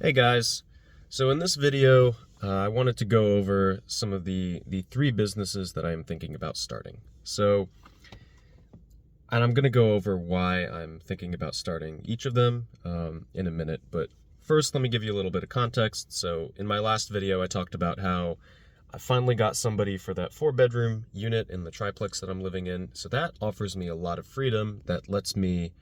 Hey guys, so in this video, I wanted to go over some of the three businesses that I am thinking about starting. And I'm going to go over why I'm thinking about starting each of them in a minute. But first, let me give you a little bit of context. So in my last video, I talked about how I finally got somebody for that 4-bedroom unit in the triplex that I'm living in. So that offers me a lot of freedom. That lets me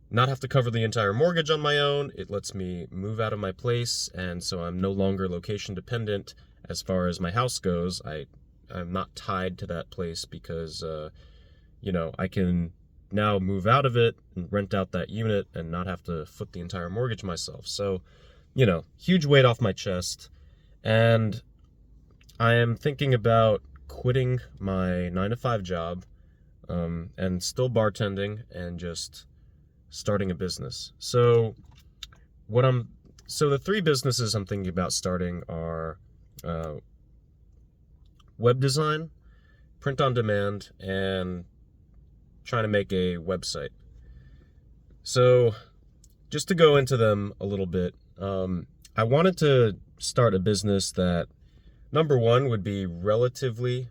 not have to cover the entire mortgage on my own. It lets me move out of my place, and so I'm no longer location dependent as far as my house goes. I'm not tied to that place because I can now move out of it and rent out that unit and not have to foot the entire mortgage myself. So, huge weight off my chest. And I am thinking about quitting my 9 to 5 job, and still bartending and just starting a business. So the three businesses I'm thinking about starting are uh, web design, print on demand, and trying to make a website. So just to go into them a little bit, I wanted to start a business that, number one, would be relatively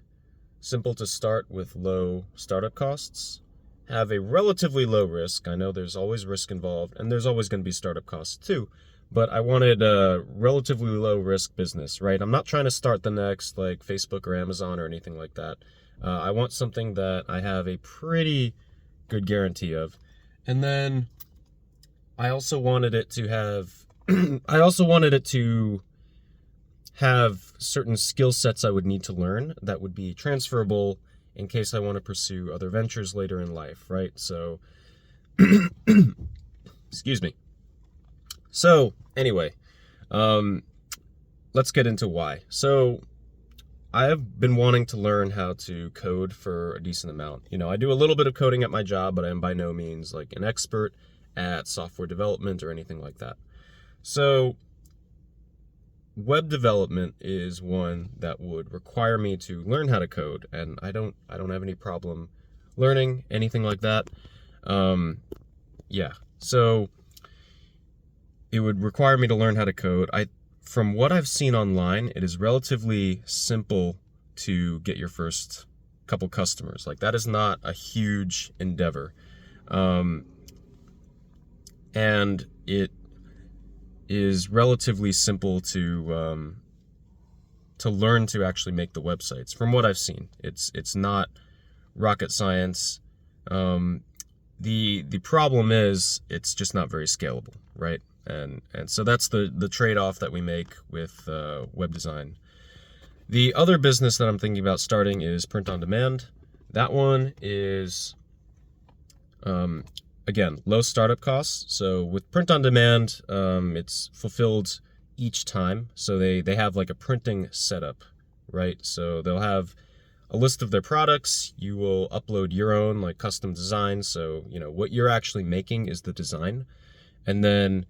simple to start with low startup costs, have a relatively low risk. I know there's always risk involved, and there's always going to be startup costs too, but I wanted a relatively low risk business, right? I'm not trying to start the next like Facebook or Amazon or anything like that. I want something that I have a pretty good guarantee of. And then I also wanted it to have I also wanted it to have certain skill sets I would need to learn that would be transferable in case I want to pursue other ventures later in life, right? So, excuse me. So, anyway, um, let's get into why. So, I have been wanting to learn how to code for a decent amount. I do a little bit of coding at my job, but I am by no means like an expert at software development or anything like that. So, web development is one that would require me to learn how to code, and I don't have any problem learning anything like that. Yeah. So it would require me to learn how to code. From what I've seen online, it is relatively simple to get your first couple customers. Like, that is not a huge endeavor. And it is relatively simple to learn to actually make the websites. From what I've seen, it's not rocket science. The problem is it's just not very scalable, right? And so that's the trade-off that we make with web design. The other business that I'm thinking about starting is print on demand. That one is again, low startup costs. So with print on demand, it's fulfilled each time. So they have like a printing setup, right? So they'll have a list of their products. You will upload your own like custom design. So, what you're actually making is the design. And then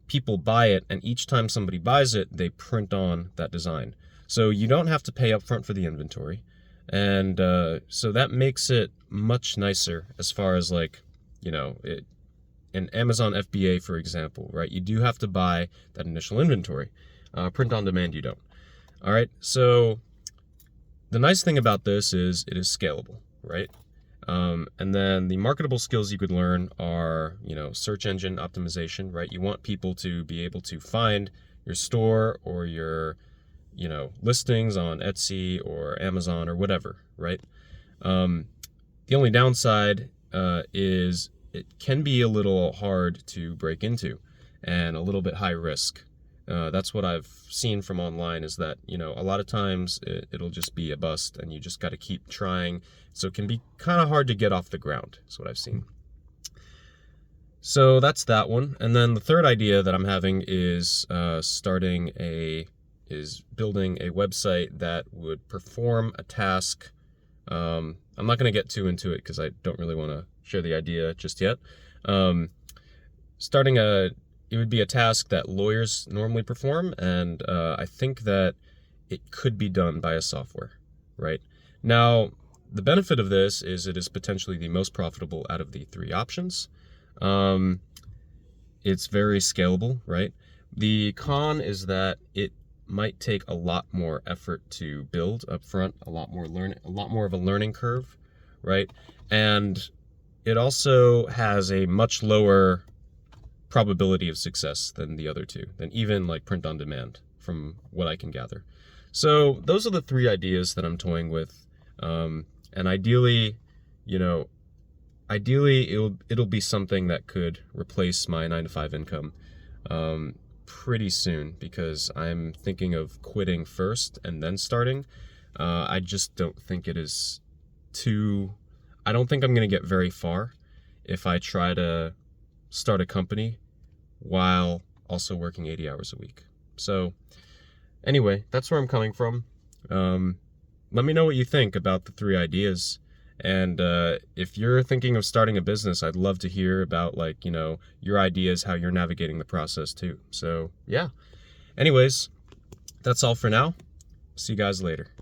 people buy it, and each time somebody buys it, they print on that design. So you don't have to pay upfront for the inventory. And so that makes it much nicer as far as like, an Amazon FBA, for example, right? You do have to buy that initial inventory. Print on demand, you don't. All right. So the nice thing about this is it is scalable, right? And then the marketable skills you could learn are, search engine optimization, right? You want people to be able to find your store or your, listings on Etsy or Amazon or whatever, right? The only downside is it can be a little hard to break into and a little bit high risk. That's what I've seen from online, is that, a lot of times it'll just be a bust and you just got to keep trying. So it can be kind of hard to get off the ground, is what I've seen. So that's that one. And then the third idea that I'm having is building a website that would perform a task. I'm not going to get too into it because I don't really want to share the idea just yet. It would be a task that lawyers normally perform, and I think that it could be done by a software, right? Now, the benefit of this is it is potentially the most profitable out of the three options. it's very scalable, right? The con is that it might take a lot more effort to build up front, a lot more of a learning curve, right? And it also has a much lower probability of success than the other two, than even like print on demand, from what I can gather. So those are the three ideas that I'm toying with. And ideally, you know, ideally it'll be something that could replace my 9 to 5 income pretty soon, because I'm thinking of quitting first and then starting. I just don't think it is too. I don't think I'm going to get very far if I try to start a company while also working 80 hours a week. So anyway, that's where I'm coming from. Let me know what you think about the three ideas. And if you're thinking of starting a business, I'd love to hear about, like, you know, your ideas, how you're navigating the process too. So yeah. Anyways, that's all for now. See you guys later.